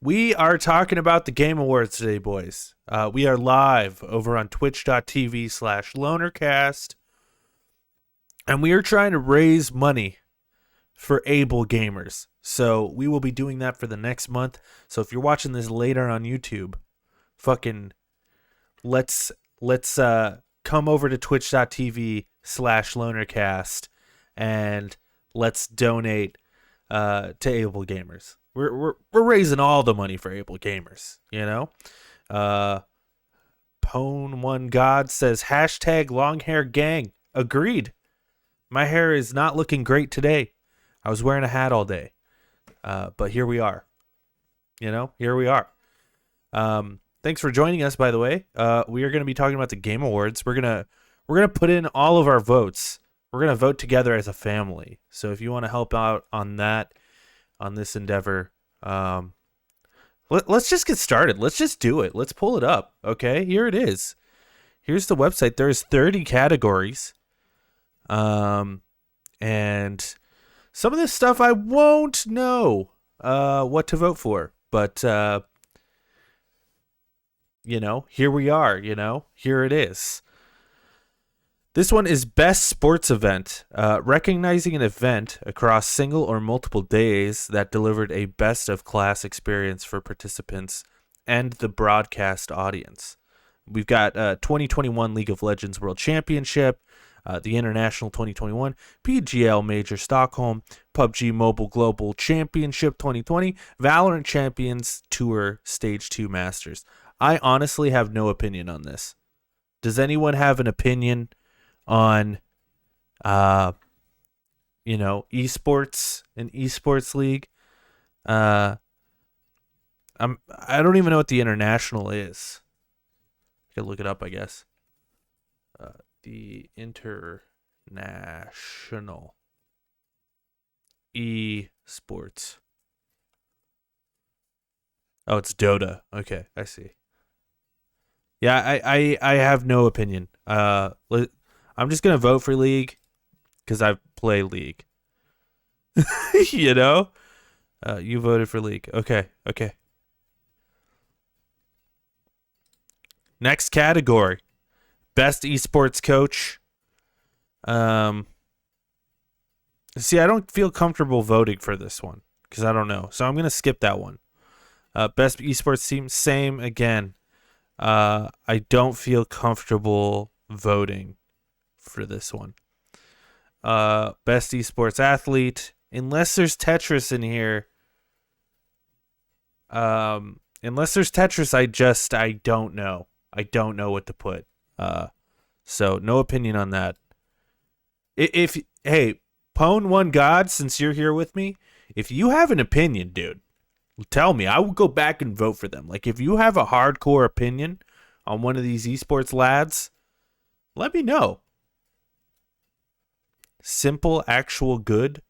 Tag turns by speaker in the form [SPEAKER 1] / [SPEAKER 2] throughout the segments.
[SPEAKER 1] We are talking about the Game Awards today, boys. We are live over on twitch.tv/lonercast, and we are trying to raise money for able gamers. So we will be doing that for the next month. So if you're watching this later on YouTube, fucking let's come over to twitch.tv/lonercast and let's donate to able gamers. We're raising all the money for able gamers, you know? Pone One God says hashtag long hair gang. Agreed. My hair is not looking great today. I was wearing a hat all day. But here we are. You know, here we are. Thanks for joining us, by the way. We are going to be talking about the Game Awards. We're gonna put in all of our votes. We're gonna vote together as a family. So if you want to help out on that, on this endeavor, let's just get started. Let's just do it. Let's pull it up. Okay, here it is. Here's the website. There's 30 categories. And some of this stuff I won't know what to vote for. But here we are, here it is. This one is Best Sports Event, recognizing an event across single or multiple days that delivered a best-of-class experience for participants and the broadcast audience. We've got 2021 League of Legends World Championship, the International 2021 PGL Major Stockholm, PUBG Mobile Global Championship 2020, Valorant Champions Tour Stage 2 Masters. I honestly have no opinion on this. Does anyone have an opinion on esports and esports league? I don't even know what the international is. I could look it up, I guess. The international esports. Oh, it's Dota. Okay, I see. Yeah, I have no opinion. I'm just gonna vote for League because I play League. You voted for League. Okay. Next category, Best Esports Coach. See, I don't feel comfortable voting for this one because I don't know, so I'm gonna skip that one. Best Esports Team, same again. I don't feel comfortable voting for this one. Best Esports Athlete, unless there's Tetris in here. Unless there's Tetris, I don't know. I don't know what to put. So no opinion on that. Hey, Pone One God, since you're here with me, if you have an opinion, dude, tell me. I will go back and vote for them. Like, if you have a hardcore opinion on one of these esports lads, let me know. Simple, actual good?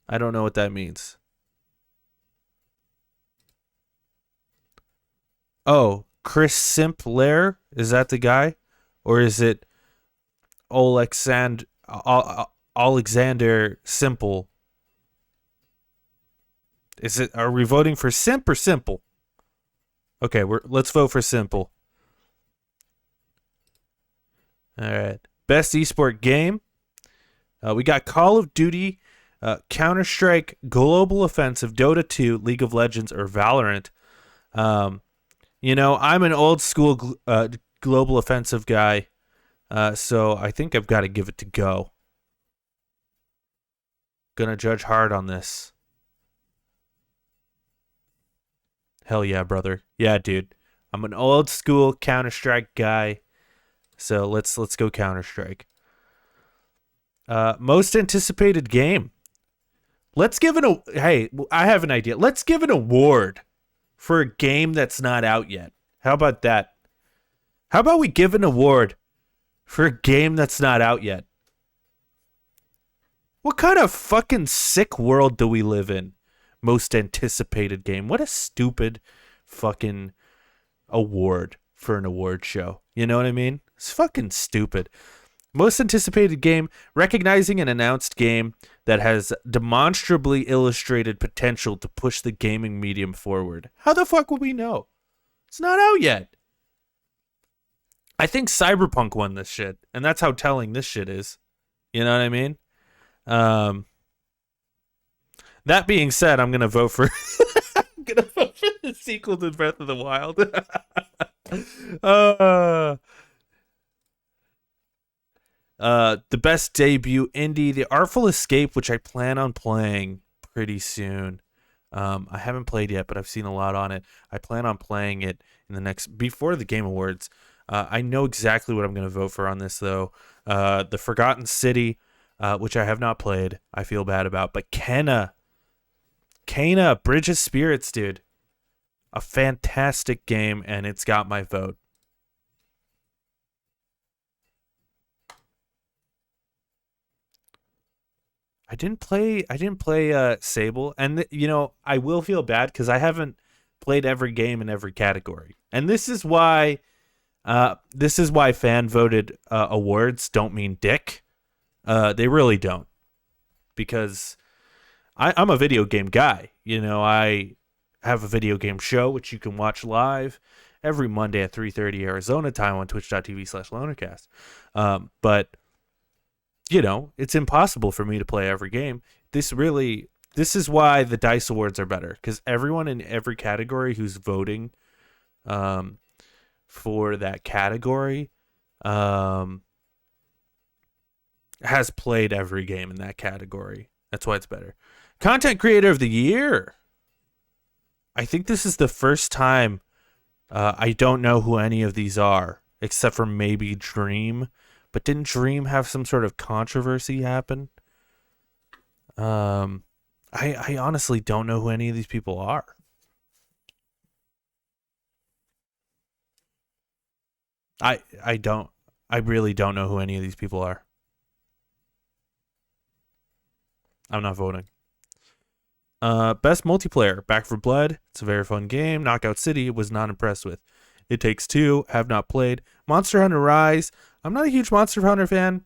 [SPEAKER 1] I don't know what that means. Oh, Chris Simpler? Is that the guy? Or is it Alexander Simple? Are we voting for Simp or Simple? Okay, let's vote for Simple. All right. Best esport game. We got Call of Duty, Counter-Strike, Global Offensive, Dota 2, League of Legends, or Valorant. I'm an old school Global Offensive guy, so I think I've got to give it to Go. Gonna judge hard on this. Hell yeah, brother. Yeah, dude. I'm an old school Counter-Strike guy. So let's go Counter-Strike. Most anticipated game. Let's give it hey, I have an idea. Let's give an award for a game that's not out yet. How about that? How about we give an award for a game that's not out yet? What kind of fucking sick world do we live in? Most anticipated game. What a stupid fucking award for an award show. You know what I mean? It's fucking stupid. Most anticipated game, recognizing an announced game that has demonstrably illustrated potential to push the gaming medium forward. How the fuck would we know? It's not out yet. I think Cyberpunk won this shit, and that's how telling this shit is. You know what I mean? Um, that being said, I'm gonna vote for I'm gonna vote for the sequel to Breath of the Wild. uh, the best debut indie, The Artful Escape, which I plan on playing pretty soon. I haven't played yet, but I've seen a lot on it. I plan on playing it in the next before the Game Awards. I know exactly what I'm going to vote for on this, though. The Forgotten City, which I have not played. I feel bad about, but Kena, Bridge of Spirits, dude, a fantastic game, and it's got my vote. I didn't play Sable, and I will feel bad because I haven't played every game in every category, and this is why fan voted awards don't mean dick. They really don't, because I'm a video game guy. I have a video game show which you can watch live every Monday at 3:30 Arizona time on twitch.tv/lonercast. But it's impossible for me to play every game. This is why the DICE Awards are better, because everyone in every category who's voting um, for that category has played every game in that category. That's why it's better. Content Creator of the Year. I think this is the first time I don't know who any of these are, except for maybe Dream. But didn't Dream have some sort of controversy happen? I honestly don't know who any of these people are. I don't. I really don't know who any of these people are. I'm not voting. Best multiplayer, Back for Blood. It's a very fun game. Knockout City was not impressed with. It Takes Two, have not played. Monster Hunter Rise. I'm not a huge Monster Hunter fan.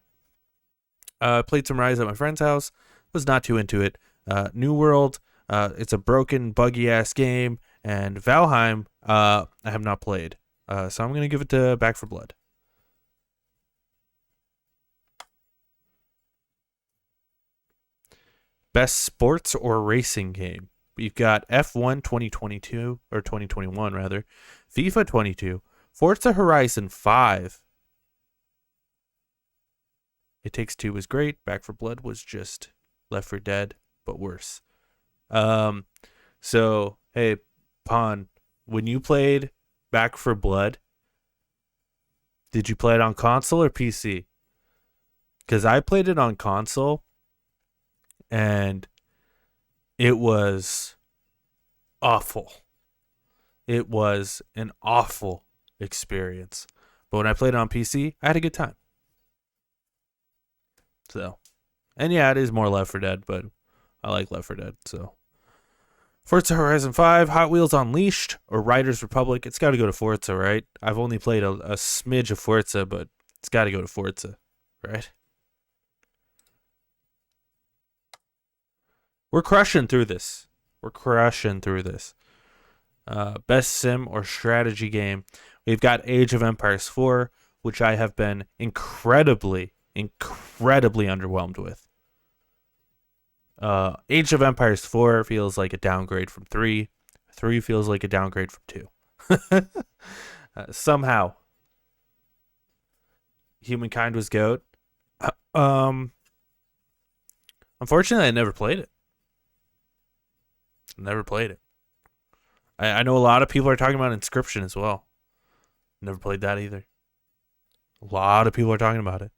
[SPEAKER 1] Played some Rise at my friend's house. Was not too into it. New World. It's a broken, buggy ass game. And Valheim. I have not played. So I'm gonna give it to Back for Blood. Best sports or racing game. We've got F1 2022 or 2021 rather, FIFA 22, Forza Horizon 5. It Takes Two was great. Back for Blood was just Left 4 Dead, but worse. Um, so hey, Pon, when you played Back for Blood, did you play it on console or PC? Because I played it on console, and it was awful. It was an awful experience. But when I played it on PC, I had a good time. So, and yeah, it is more Left 4 Dead, but I like Left 4 Dead. So, Forza Horizon 5, Hot Wheels Unleashed, or Riders Republic. It's got to go to Forza, right? I've only played a smidge of Forza, but it's got to go to Forza, right? We're crushing through this. We're crushing through this. Best sim or strategy game. We've got Age of Empires 4, which I have been incredibly underwhelmed with. Age of Empires 4 feels like a downgrade from 3. 3 feels like a downgrade from 2. Somehow, Humankind was GOAT. Um, Unfortunately, I never played it. Never played it. I know a lot of people are talking about Inscription as well. Never played that either. A lot of people are talking about it.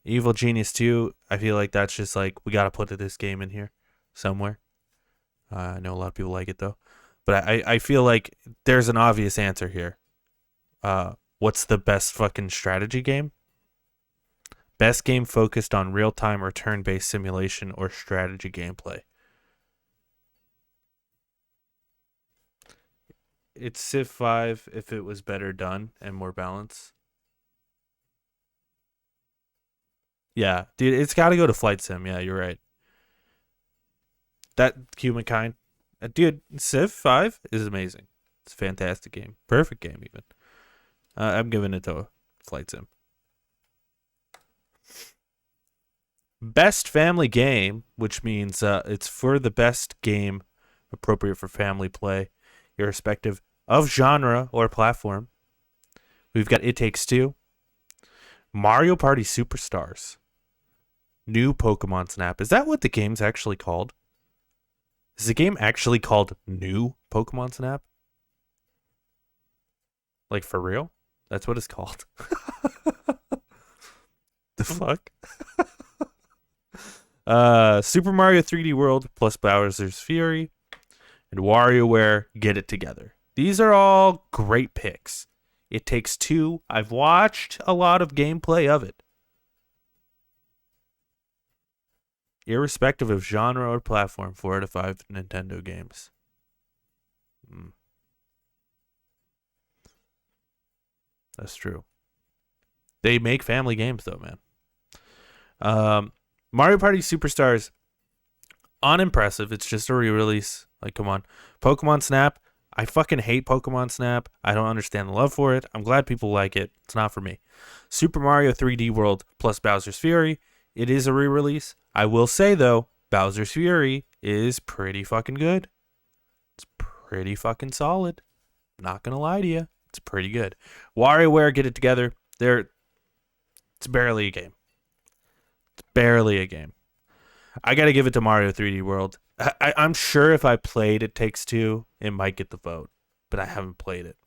[SPEAKER 1] Evil Genius 2, I feel like that's just like, we got to put this game in here somewhere. I know a lot of people like it though. But I feel like there's an obvious answer here. What's the best fucking strategy game? Best game focused on real-time or turn-based simulation or strategy gameplay. It's Civ 5 if it was better done and more balanced. Yeah, dude, it's got to go to Flight Sim. Yeah, you're right. That Humankind, dude, Civ 5 is amazing. It's a fantastic game. Perfect game, even. I'm giving it to Flight Sim. Best family game, which means it's for the best game appropriate for family play, irrespective of genre or platform. We've got It Takes Two, Mario Party Superstars, New Pokemon Snap. Is that what the game's actually called? Is the game actually called New Pokemon Snap? Like, for real? That's what it's called. The fuck? Super Mario 3D World plus Bowser's Fury and WarioWare Get It Together. These are all great picks. It Takes Two. I've watched a lot of gameplay of it. Irrespective of genre or platform, 4 out of 5 Nintendo games. That's true. They make family games, though, man. Mario Party Superstars, unimpressive. It's just a re-release. Like, come on. Pokemon Snap, I fucking hate Pokemon Snap. I don't understand the love for it. I'm glad people like it. It's not for me. Super Mario 3D World plus Bowser's Fury, it is a re-release. I will say, though, Bowser's Fury is pretty fucking good. It's pretty fucking solid. I'm not going to lie to you. It's pretty good. WarioWare Get It Together. It's barely a game. It's barely a game. I got to give it to Mario 3D World. I'm sure if I played It Takes Two, it might get the vote. But I haven't played it.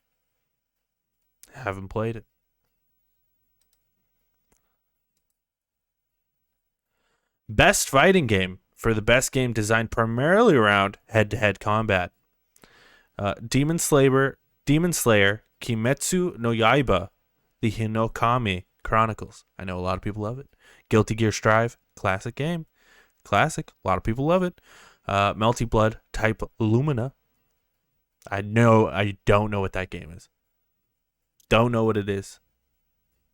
[SPEAKER 1] Best fighting game for the best game designed primarily around head-to-head combat. Demon Slayer, Kimetsu no Yaiba, the Hinokami Chronicles. I know a lot of people love it. Guilty Gear Strive, classic game. Classic. A lot of people love it. Melty Blood Type Lumina. I don't know what that game is. Don't know what it is.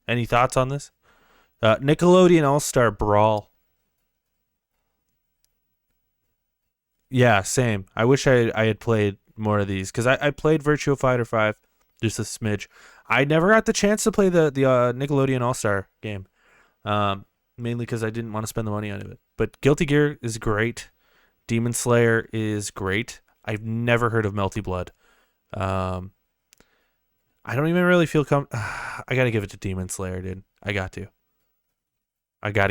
[SPEAKER 1] Any thoughts on this? Nickelodeon All-Star Brawl. Yeah, same. I wish I had played more of these because I played Virtua Fighter 5 just a smidge. I never got the chance to play the Nickelodeon All-Star game, mainly because I didn't want to spend the money on it. But Guilty Gear is great. Demon Slayer is great. I've never heard of Melty Blood. I don't even really feel I gotta give it to Demon Slayer, dude. I gotta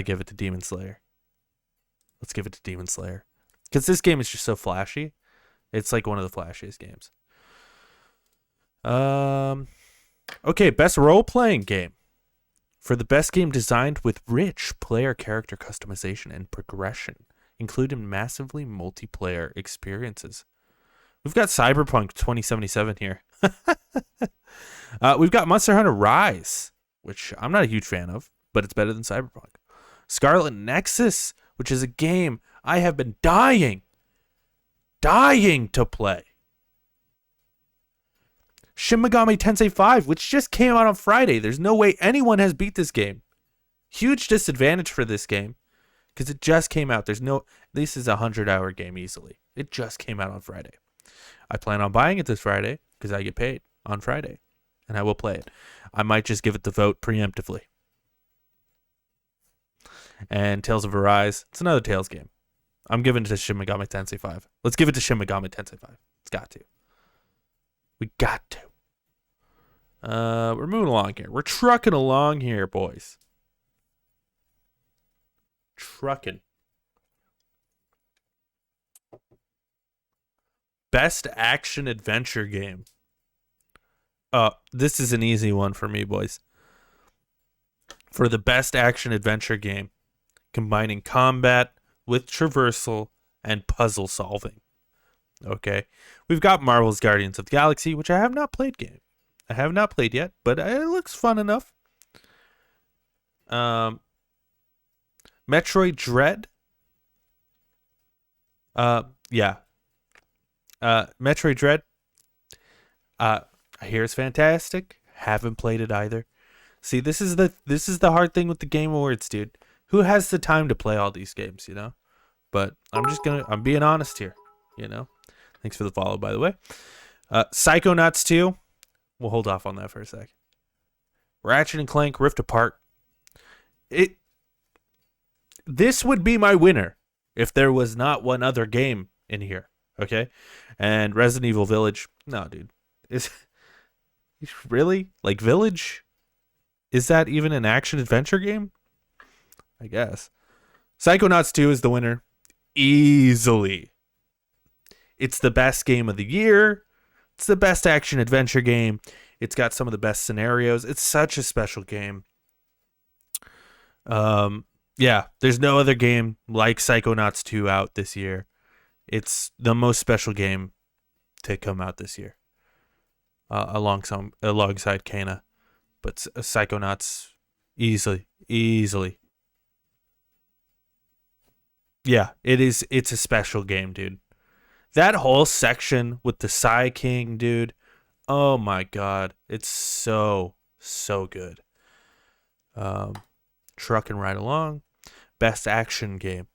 [SPEAKER 1] give it to Demon Slayer. Let's give it to Demon Slayer. Because this game is just so flashy. It's like one of the flashiest games. Okay, best role-playing game. For the best game designed with rich player character customization and progression, including massively multiplayer experiences. We've got Cyberpunk 2077 here. We've got Monster Hunter Rise, which I'm not a huge fan of, but it's better than Cyberpunk. Scarlet Nexus, which is a game I have been dying to play. Shin Megami Tensei 5, which just came out on Friday. There's no way anyone has beat this game. Huge disadvantage for this game because it just came out. This is a 100-hour game easily. It just came out on Friday. I plan on buying it this Friday because I get paid on Friday, and I will play it. I might just give it the vote preemptively. And Tales of Arise, it's another Tales game. I'm giving it to Shin Megami Tensei 5. Let's give it to Shin Megami Tensei 5. It's got to. We got to. We're moving along here. We're trucking along here, boys. Trucking. Best action adventure game. This is an easy one for me, boys. For the best action adventure game, combining combat with traversal and puzzle solving. Okay. We've got Marvel's Guardians of the Galaxy, which I have not played yet, but it looks fun enough. Metroid Dread. Yeah. Metroid Dread. I hear it's fantastic. Haven't played it either. See, this is the hard thing with the Game Awards, dude. who has the time to play all these games, you know? But I'm being honest here, you know? Thanks for the follow, by the way. Psychonauts 2. We'll hold off on that for a sec. Ratchet and Clank Rift Apart. This would be my winner if there was not one other game in here, okay? And Resident Evil Village. No, dude. Is really? Like Village? Is that even an action adventure game? I guess. Psychonauts 2 is the winner. Easily. It's the best game of the year. It's the best action adventure game. It's got some of the best scenarios. It's such a special game. Yeah, there's no other game like Psychonauts 2 out this year. It's the most special game to come out this year. Alongside Kana. But Psychonauts easily. Yeah, it's a special game, dude. That whole section with the Psy King, dude. Oh my god, it's so good. Trucking right along. Best action game.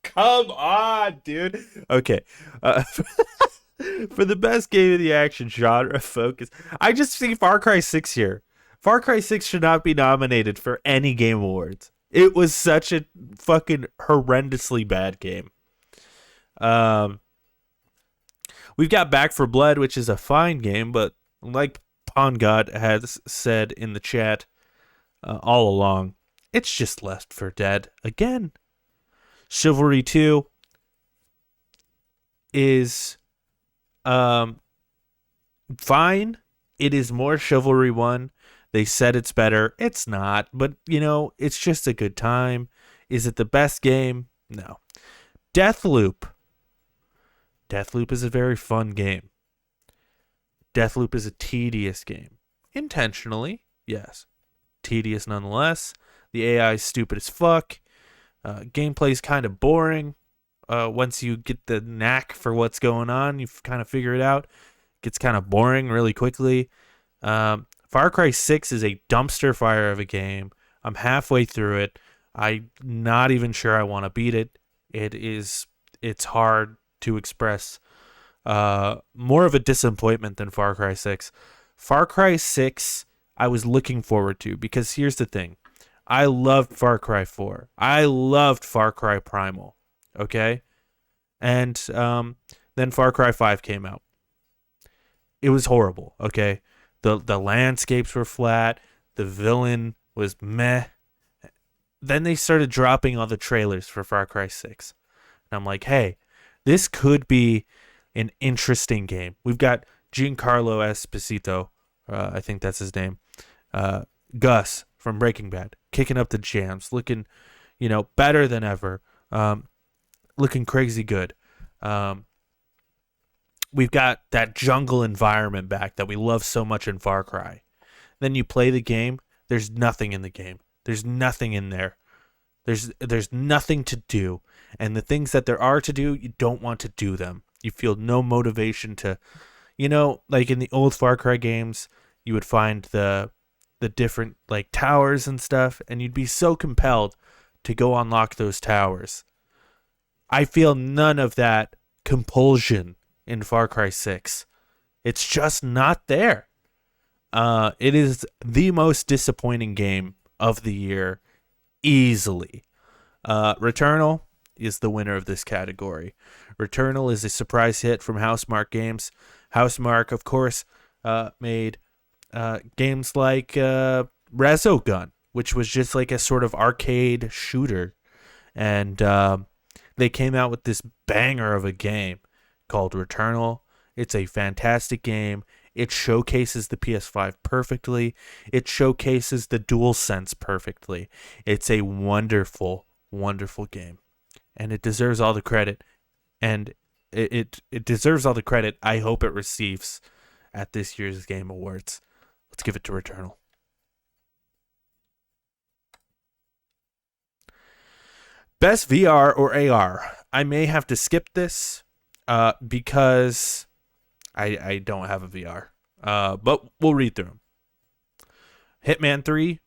[SPEAKER 1] Come on, dude. Okay. For the best game of the action genre focus, I just see Far Cry 6 here. Far Cry 6 should not be nominated for any game awards. It was such a fucking horrendously bad game. We've got Back for Blood, which is a fine game, but like Pawn God has said in the chat all along, it's just Left 4 Dead again. Chivalry 2 is fine. It is more Chivalry 1. They said it's better. It's not, but you know, it's just a good time. Is it the best game? No. Deathloop. Deathloop is a very fun game. Deathloop is a tedious game. Intentionally, yes. Tedious nonetheless. The AI is stupid as fuck. Gameplay's kind of boring. Once you get the knack for what's going on, you kind of figure it out. It gets kind of boring really quickly. Far Cry 6 is a dumpster fire of a game. I'm halfway through it. I'm not even sure I want to beat it. It's hard to express more of a disappointment than Far Cry 6. Far Cry 6 I was looking forward to, because here's the thing. I loved Far Cry 4. I loved Far Cry Primal. Okay? And then Far Cry 5 came out. It was horrible, okay? The landscapes were flat. The villain was meh. Then they started dropping all the trailers for Far Cry 6. And I'm like, hey, this could be an interesting game. We've got Giancarlo Esposito, I think that's his name, Gus from Breaking Bad, kicking up the jams, looking, better than ever, looking crazy good. We've got that jungle environment back that we love so much in Far Cry. Then you play the game, there's nothing in the game. There's nothing in there. There's nothing to do. And the things that there are to do, you don't want to do them. You feel no motivation to, like in the old Far Cry games, you would find the different like towers and stuff, and you'd be so compelled to go unlock those towers. I feel none of that compulsion in Far Cry 6. It's just not there. It is the most disappointing game of the year, easily. Returnal is the winner of this category. Returnal is a surprise hit from Housemarque Games. Housemarque, of course, made games like Resogun, which was just like a sort of arcade shooter. And they came out with this banger of a game called Returnal. It's a fantastic game. It showcases the PS5 perfectly. It showcases the DualSense perfectly. It's a wonderful, wonderful game. And it deserves all the credit. And it deserves all the credit I hope it receives at this year's Game Awards. Let's give it to Returnal. Best VR or AR. I may have to skip this because I don't have a VR. But we'll read through them. Hitman 3,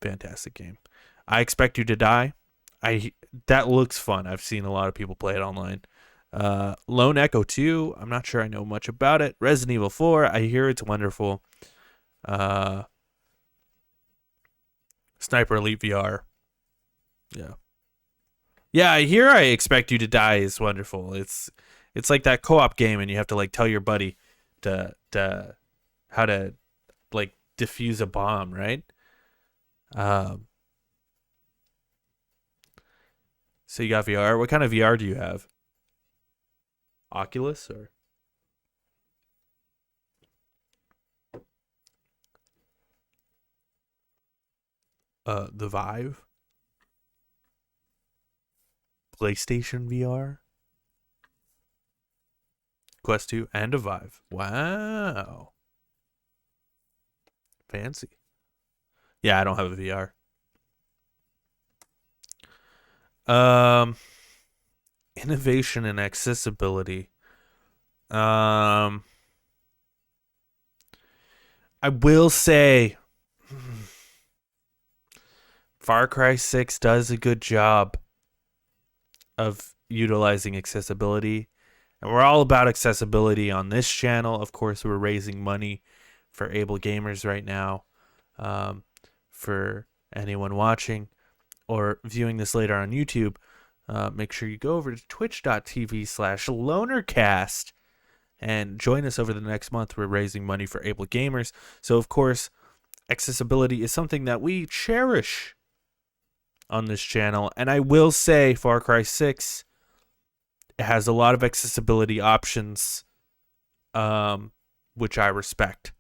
[SPEAKER 1] Fantastic game. I Expect You to Die. That looks fun. I've seen a lot of people play it online. Lone Echo 2. I'm not sure I know much about it. Resident Evil 4. I hear it's wonderful. Sniper Elite VR. Yeah. Yeah, I hear I Expect You to Die is wonderful. It's like that co-op game, and you have to like tell your buddy to how to like defuse a bomb, right? Um, so you got VR. What kind of VR do you have? Oculus or the Vive? PlayStation VR? Quest 2 and a Vive. Wow. Fancy. Yeah, I don't have a VR. Um Innovation and accessibility. Um I will say Far Cry 6 does a good job of utilizing accessibility. And we're all about accessibility on this channel. Of course, we're raising money for able gamers right now. For anyone watching or viewing this later on YouTube, make sure you go over to twitch.tv/lonercast and join us over the next month. We're raising money for able gamers. So, of course, accessibility is something that we cherish on this channel. And I will say Far Cry 6 has a lot of accessibility options, which I respect.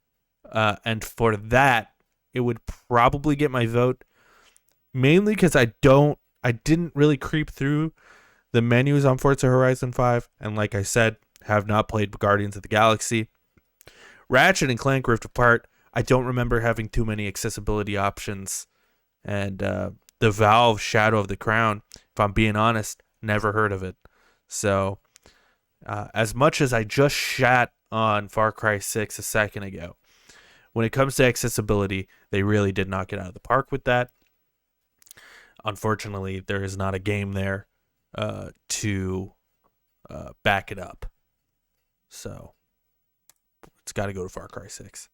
[SPEAKER 1] And for that, it would probably get my vote, mainly because I didn't really creep through the menus on Forza Horizon 5, and like I said, have not played Guardians of the Galaxy. Ratchet and Clank Rift Apart, I don't remember having too many accessibility options. And the Valve Shadow of the Crown, if I'm being honest, never heard of it. So, as much as I just shat on Far Cry 6 a second ago, when it comes to accessibility, they really did not get out of the park with that. Unfortunately, there is not a game there to back it up. So, it's got to go to Far Cry 6.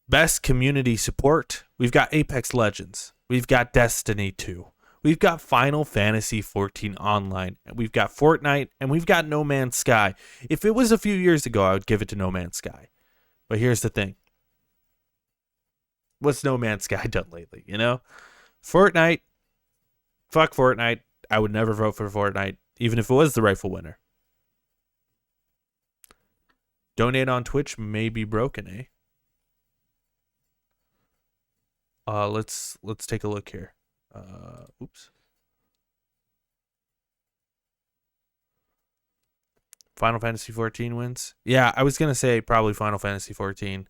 [SPEAKER 1] Best community support. We've got Apex Legends. We've got Destiny 2. We've got Final Fantasy 14 Online. We've got Fortnite. And we've got No Man's Sky. If it was a few years ago, I would give it to No Man's Sky. But here's the thing. What's No Man's Sky done lately, you know? Fortnite. Fuck Fortnite. I would never vote for Fortnite, even if it was the rightful winner. Donate on Twitch may be broken, eh? Let's take a look here. Oops. Final Fantasy 14 wins. Yeah, I was gonna say probably Final Fantasy 14,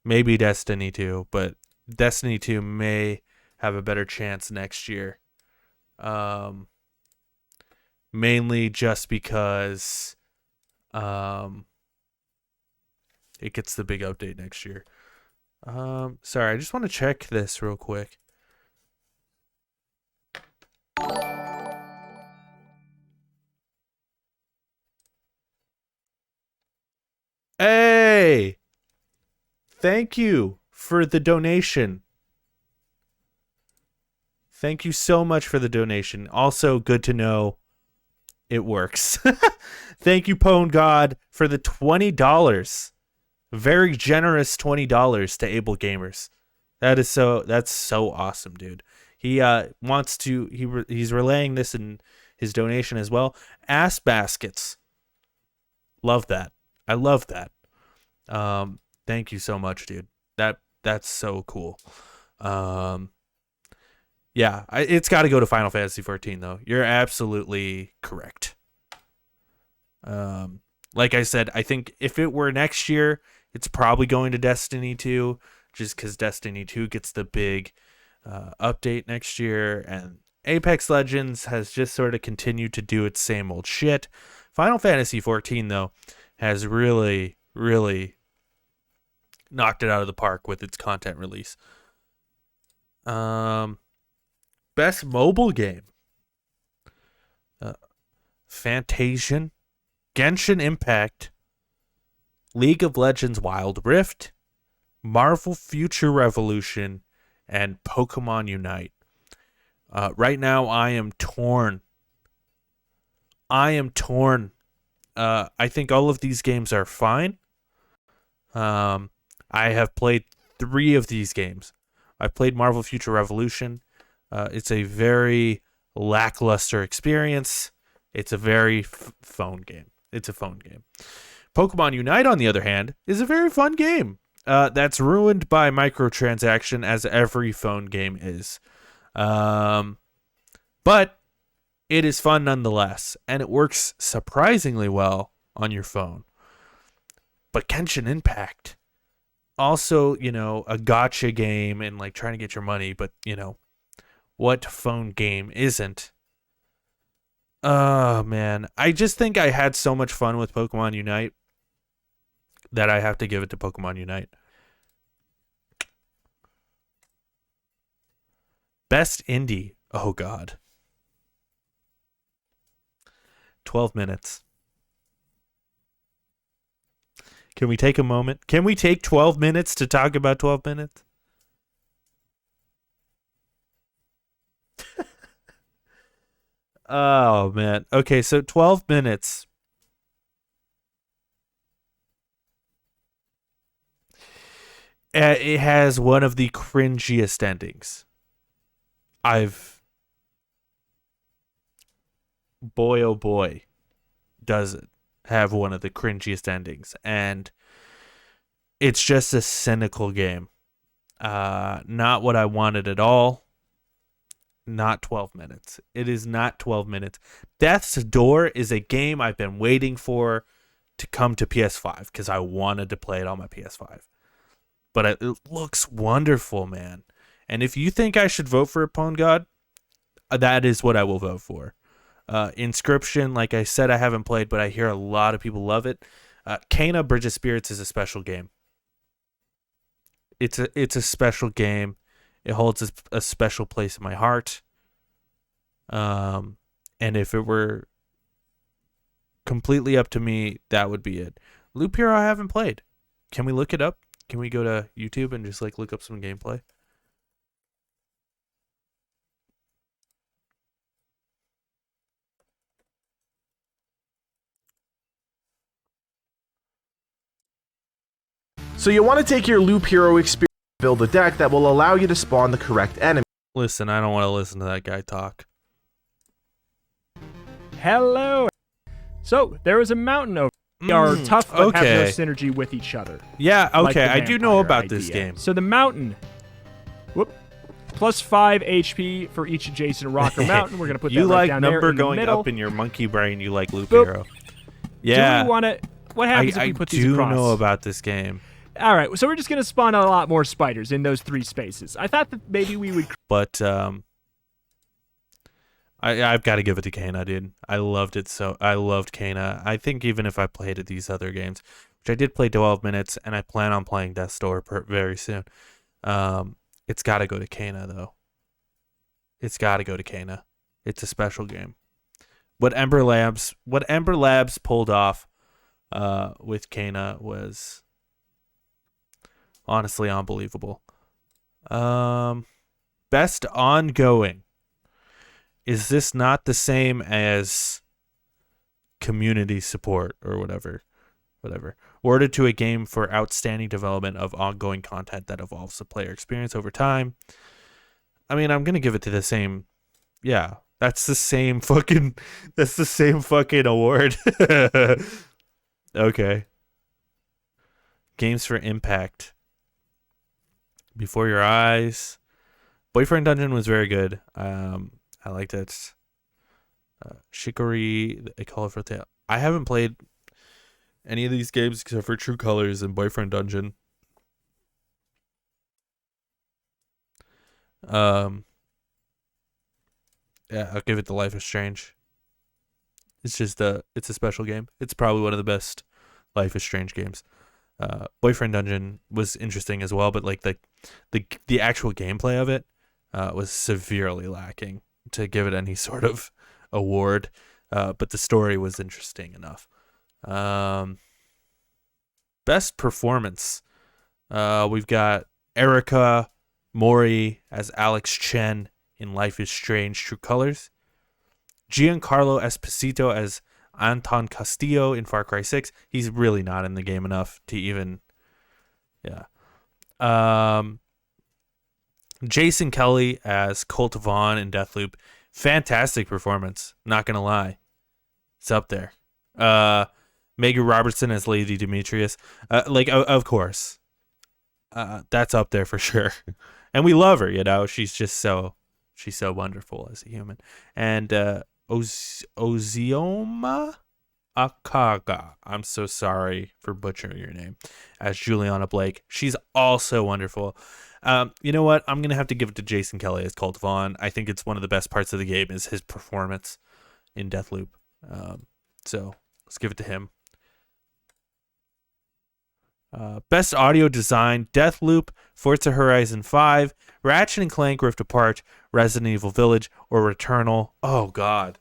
[SPEAKER 1] maybe Destiny 2, but Destiny 2 may have a better chance next year. Mainly just because it gets the big update next year. Sorry, I just want to check this real quick. Hey! Thank you for the donation. Thank you so much for the donation. Also, good to know it works. Thank you, Pwn God, for the $20. Very generous $20 to able gamers. That's so awesome, dude. He wants to he's relaying this in his donation as well. Ass baskets. Love that. I love that. Thank you so much, dude. That's so cool. Yeah, it's got to go to Final Fantasy 14 though. You're absolutely correct. Like I said, I think if it were next year, it's probably going to Destiny 2, just because Destiny 2 gets the big update next year, and Apex Legends has just sort of continued to do its same old shit. Final Fantasy 14 though has really knocked it out of the park with its content release. Best mobile game. Fantasian, Genshin Impact, League of Legends Wild Rift, Marvel Future Revolution, and Pokemon Unite. Right now, I am torn. I think all of these games are fine. I have played 3 of these games. I played Marvel Future Revolution. It's a very lackluster experience. It's a very phone game. It's a phone game. Pokemon Unite, on the other hand, is a very fun game. That's ruined by microtransaction, as every phone game is. But it is fun nonetheless, and it works surprisingly well on your phone. But Genshin Impact, also, a gotcha game and like trying to get your money, but what phone game isn't? Oh man, I just think I had so much fun with Pokemon Unite that I have to give it to Pokemon Unite. Best indie. Oh god. 12 minutes. Can we take a moment? Can we take 12 minutes to talk about 12 minutes? Oh, man. Okay, so 12 minutes. It has one of the cringiest endings. Boy, oh boy, does it have one of the cringiest endings. And it's just a cynical game. Not what I wanted at all. Not 12 minutes. It is not 12 minutes. Death's Door is a game I've been waiting for to come to PS5 because I wanted to play it on my PS5. But it looks wonderful, man. And if you think I should vote for Upon God, that is what I will vote for. Inscription, like I said, I haven't played, but I hear a lot of people love it. Kana Bridge of Spirits is a special game. It's a special game. It holds a special place in my heart. And if it were completely up to me, that would be it. Loop Hero I haven't played. Can we look it up? Can we go to YouTube and just like look up some gameplay?
[SPEAKER 2] So you want to take your Loop Hero experience and build a deck that will allow you to spawn the correct enemy.
[SPEAKER 1] Listen, I don't want to listen to that guy talk.
[SPEAKER 3] Hello. So there was a mountain over. They are tough but have no synergy with each other.
[SPEAKER 1] Yeah, okay,
[SPEAKER 3] like
[SPEAKER 1] I do know about
[SPEAKER 3] idea.
[SPEAKER 1] this game.
[SPEAKER 3] So the mountain, plus 5 HP for each adjacent rock or mountain. We're gonna put that right down there.
[SPEAKER 1] You like number
[SPEAKER 3] in the
[SPEAKER 1] going
[SPEAKER 3] middle.
[SPEAKER 1] up in your monkey brain. You like Loop
[SPEAKER 3] Boop.
[SPEAKER 1] Hero. Yeah.
[SPEAKER 3] Do we want to? What happens if we put these across?
[SPEAKER 1] I do know about this game.
[SPEAKER 3] All right, so we're just gonna spawn a lot more spiders in those 3 spaces. I thought that maybe we would.
[SPEAKER 1] But I've got to give it to Kana, dude. I loved it so. I loved Kana. I think even if I played at these other games, which I did play 12 minutes, and I plan on playing Death's Door very soon. It's got to go to Kana though. It's got to go to Kana. It's a special game. What Ember Labs pulled off with Kana was honestly unbelievable. Best ongoing. Is this not the same as community support or whatever? Awarded to a game for outstanding development of ongoing content that evolves the player experience over time. I mean, I'm going to give it to the same. Yeah, that's the same fucking award. Okay. Games for Impact. Before Your Eyes. Boyfriend Dungeon was very good. I liked it. Shikori, A Colorful Tale. I haven't played any of these games except for True Colors and Boyfriend Dungeon. Yeah, I'll give it to Life is Strange. It's a special game. It's probably one of the best Life is Strange games. Boyfriend Dungeon was interesting as well, but like the actual gameplay of it was severely lacking to give it any sort of award. But the story was interesting enough. Best performance. We've got Erica Mori as Alex Chen in Life is Strange: True Colors. Giancarlo Esposito as Anton Castillo in Far Cry 6. He's really not in the game enough to even... Yeah. Jason Kelly as Colt Vaughn in Deathloop. Fantastic performance. Not going to lie. It's up there. Megan Robertson as Lady Demetrius. Of course. That's up there for sure. And we love her, you know. She's so wonderful as a human. And Ozioma Akaga, I'm so sorry for butchering your name, as Juliana Blake. She's also wonderful. You know what? I'm going to have to give it to Jason Kelly as Colt Vaughn. I think it's one of the best parts of the game is his performance in Deathloop. So let's give it to him. Best audio design: Deathloop, Forza Horizon 5, Ratchet & Clank Rift Apart, Resident Evil Village, or Returnal. Oh, God.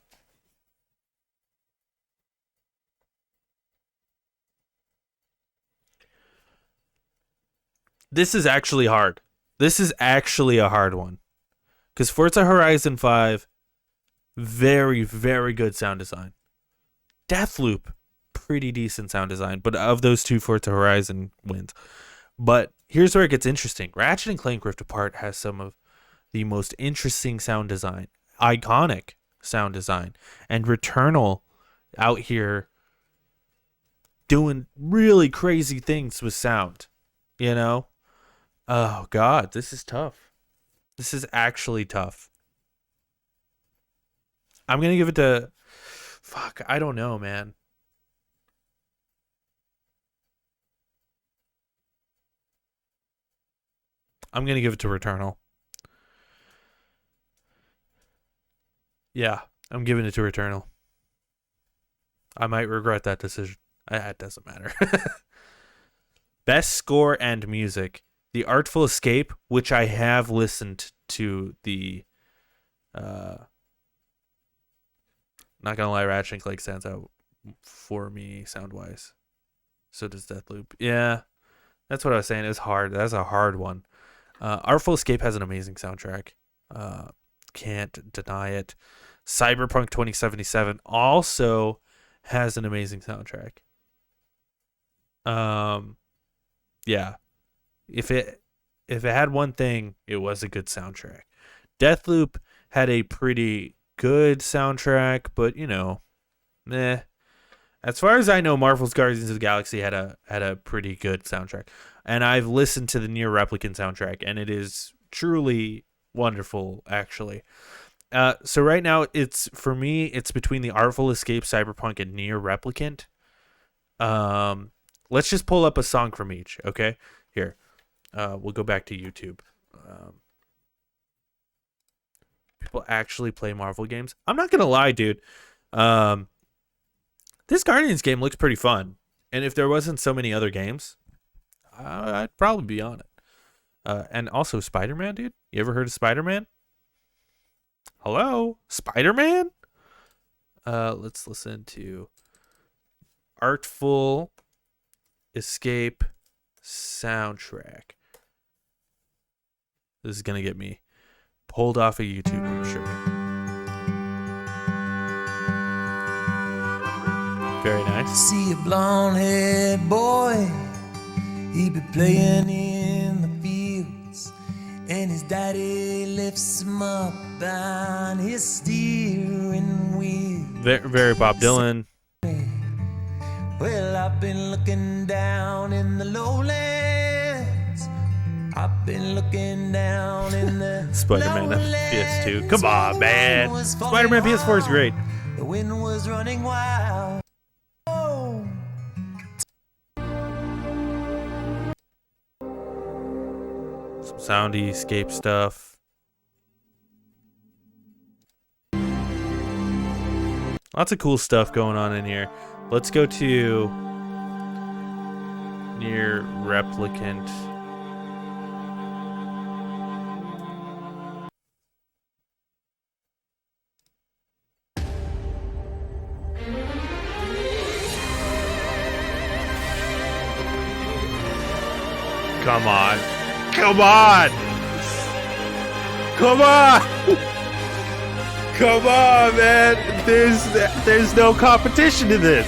[SPEAKER 1] This is actually hard. This is actually a hard one. Because Forza Horizon 5, very, very good sound design. Deathloop, pretty decent sound design. But of those two, Forza Horizon wins. But here's where it gets interesting. Ratchet & Clank Rift Apart has some of the most interesting sound design. Iconic sound design. And Returnal out here doing really crazy things with sound. You know? Oh, God, this is tough. This is actually tough. I'm going to give it to... Fuck, I don't know, man. I'm going to give it to Returnal. Yeah, I'm giving it to Returnal. I might regret that decision. It doesn't matter. Best score and music. The Artful Escape, which I have listened to the... not gonna lie, Ratchet & Clank stands out for me sound-wise. So does Deathloop. Yeah, that's what I was saying. It's hard. That's a hard one. Artful Escape has an amazing soundtrack. Can't deny it. Cyberpunk 2077 also has an amazing soundtrack. Yeah. If it had one thing, it was a good soundtrack. Deathloop had a pretty good soundtrack, but you know, as far as I know, Marvel's Guardians of the Galaxy had a pretty good soundtrack. And I've listened to the Nier Replicant soundtrack, and it is truly wonderful, actually. So right now, for me, it's between the Artful Escape, Cyberpunk, and Nier Replicant. Let's just pull up a song from each, okay? Here. We'll go back to YouTube. People actually play Marvel games. I'm not gonna lie, dude. This Guardians game looks pretty fun, and if there wasn't so many other games, I'd probably be on it. And also Spider-Man, dude. You ever heard of Spider-Man? Hello, Spider-Man. Let's listen to Artful Escape soundtrack. This is gonna get me pulled off of YouTube, I'm sure. Very nice.
[SPEAKER 4] See a blonde-haired boy, he be playing in the fields, and his daddy lifts him up on his steering wheel.
[SPEAKER 1] Very Bob Dylan.
[SPEAKER 4] Well, I've been looking down in the lowlands. I've been looking down in the
[SPEAKER 1] Spider-Man PS2. Come on, man. Spider-Man PS4 is great.
[SPEAKER 4] The wind was running wild. Oh.
[SPEAKER 1] Some soundy escape stuff. Lots of cool stuff going on in here. Let's go to Near replicant. Come on. Come on! Come on! Come on, man! There's no competition to this!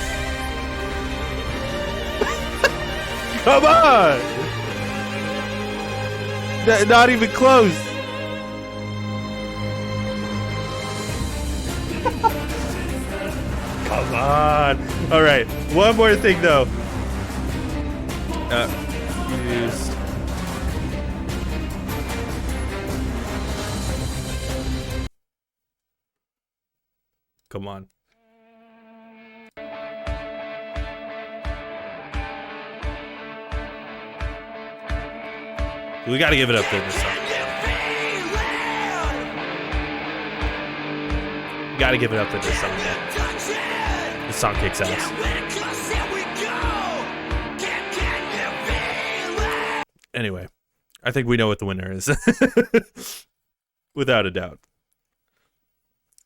[SPEAKER 1] Come on! Not even close! Come on! Alright, one more thing though. Used. Come on. We gotta give it up for this song. Gotta give it up for this song, man. This song kicks ass. Anyway, I think we know what the winner is. Without a doubt.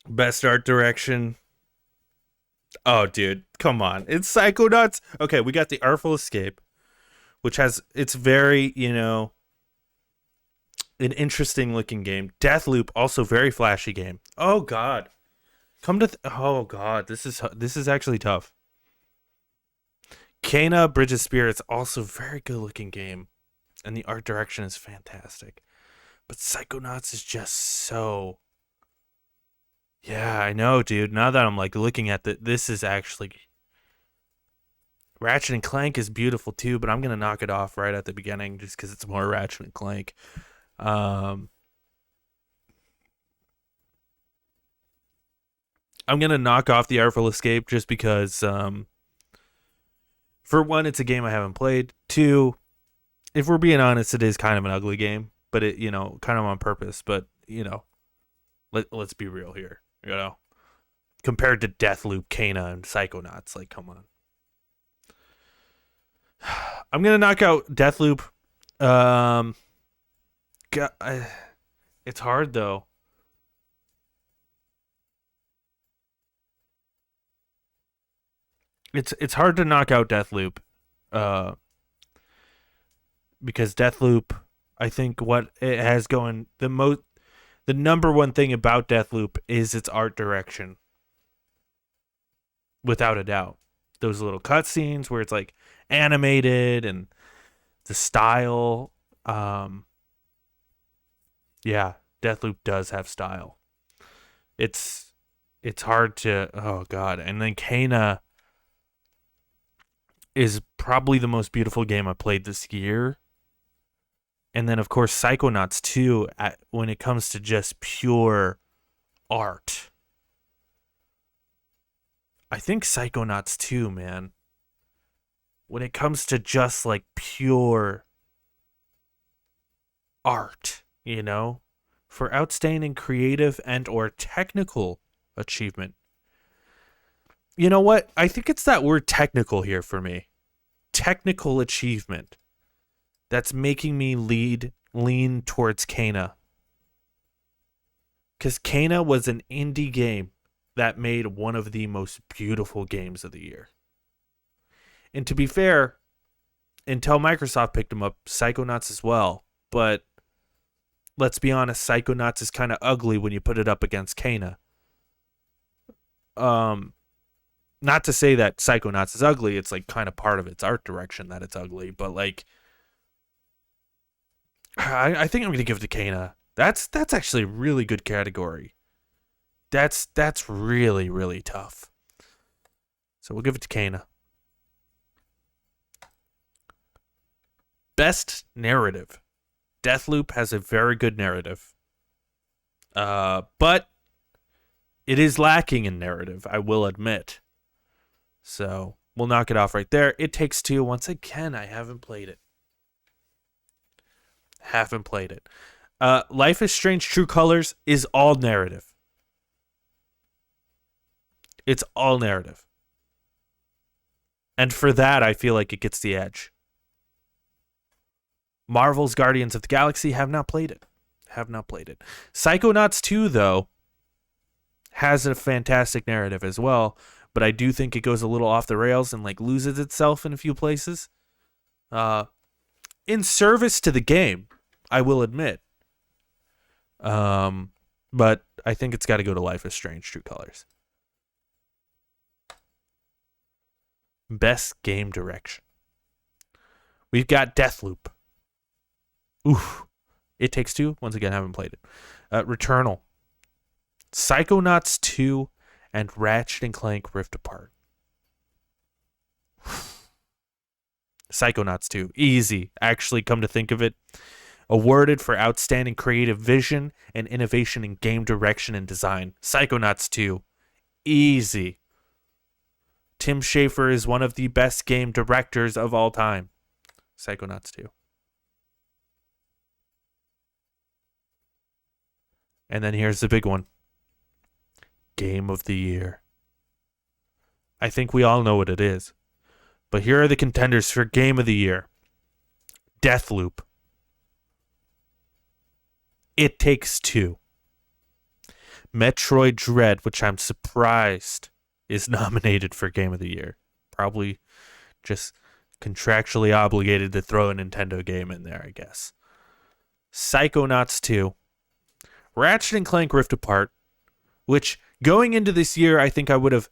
[SPEAKER 1] Best art direction. Oh, dude, come on. It's Psychonauts. Okay, we got the Artful Escape, which has, it's very, you know, an interesting looking game. Deathloop, also very flashy game. Oh, God. Oh, God, this is actually tough. Kena, Bridge of Spirits, also very good looking game. And the art direction is fantastic. But Psychonauts is just so... Yeah, I know, dude. Now that I'm like looking at this is actually... Ratchet and Clank is beautiful too, but I'm going to knock it off right at the beginning just because it's more Ratchet and Clank. I'm going to knock off the Artful Escape just because, for one, it's a game I haven't played. Two, if we're being honest, it is kind of an ugly game, but it, you know, kind of on purpose. But, you know, let's be real here, you know, compared to Deathloop, Kena, and Psychonauts, like, come on. I'm gonna knock out Deathloop. It's hard though. It's hard to knock out Deathloop. Because Deathloop, I think what it has going the number one thing about Deathloop is its art direction. Without a doubt. Those little cutscenes where it's like animated and the style. Yeah, Deathloop does have style. It's hard to, oh God. And then Kena is probably the most beautiful game I played this year. And then, of course, Psychonauts 2, when it comes to just pure art. I think Psychonauts 2, man. When it comes to just, like, pure art, you know? For outstanding creative and or technical achievement. You know what? I think it's that word technical here for me. Technical achievement. That's making me lean towards Kena. Because Kena was an indie game that made one of the most beautiful games of the year. And to be fair, until Microsoft picked them up, Psychonauts as well. But let's be honest, Psychonauts is kind of ugly when you put it up against Kena. Not to say that Psychonauts is ugly, it's like kind of part of its art direction that it's ugly, but like I think I'm going to give it to Kena. That's actually a really good category. That's really, really tough. So we'll give it to Kena. Best narrative. Deathloop has a very good narrative. But it is lacking in narrative, I will admit. So we'll knock it off right there. It Takes Two. Once again, I haven't played it. Life is Strange True Colors is all narrative. It's all narrative. And for that, I feel like it gets the edge. Marvel's Guardians of the Galaxy. Have not played it. Psychonauts 2, though, has a fantastic narrative as well, but I do think it goes a little off the rails and like loses itself in a few places. In service to the game, I will admit. But I think it's got to go to Life is Strange: True Colors. Best game direction. We've got Deathloop. Oof. It Takes Two. Once again, haven't played it. Returnal. Psychonauts 2 and Ratchet & Clank Rift Apart. Psychonauts 2. Easy. Actually, come to think of it. Awarded for outstanding creative vision and innovation in game direction and design. Psychonauts 2. Easy. Tim Schafer is one of the best game directors of all time. Psychonauts 2. And then here's the big one. Game of the Year. I think we all know what it is. But here are the contenders for Game of the Year. Deathloop. It Takes Two. Metroid Dread, which I'm surprised is nominated for Game of the Year. Probably just contractually obligated to throw a Nintendo game in there, I guess. Psychonauts 2. Ratchet & Clank Rift Apart, which going into this year, I think I would have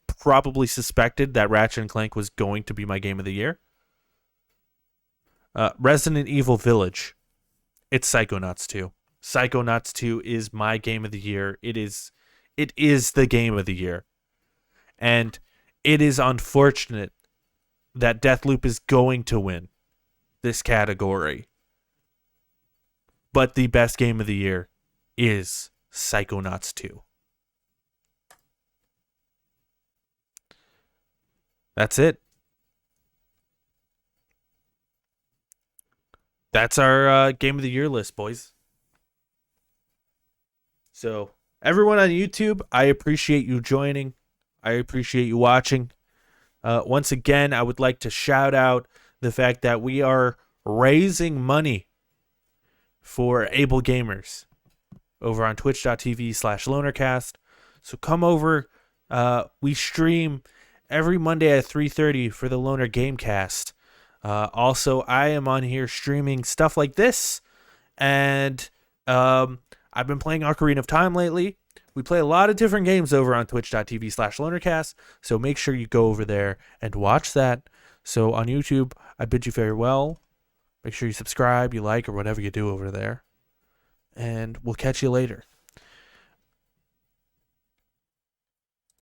[SPEAKER 1] probably suspected that Ratchet & Clank was going to be my Game of the Year. Resident Evil Village. It's Psychonauts 2. Psychonauts 2 is my Game of the Year. It is the Game of the Year. And it is unfortunate that Deathloop is going to win this category. But the best Game of the Year is Psychonauts 2. That's it. That's our Game of the Year list, boys. So, everyone on YouTube, I appreciate you joining. I appreciate you watching. Once again, I would like to shout out the fact that we are raising money for able gamers over on twitch.tv/lonercast. So come over. We stream every Monday at 3:30 for the Loner Gamecast. Also, I am on here streaming stuff like this. And I've been playing Ocarina of Time lately. We play a lot of different games over on twitch.tv/lonercast. So make sure you go over there and watch that. So on YouTube, I bid you farewell. Make sure you subscribe, you like, or whatever you do over there. And we'll catch you later.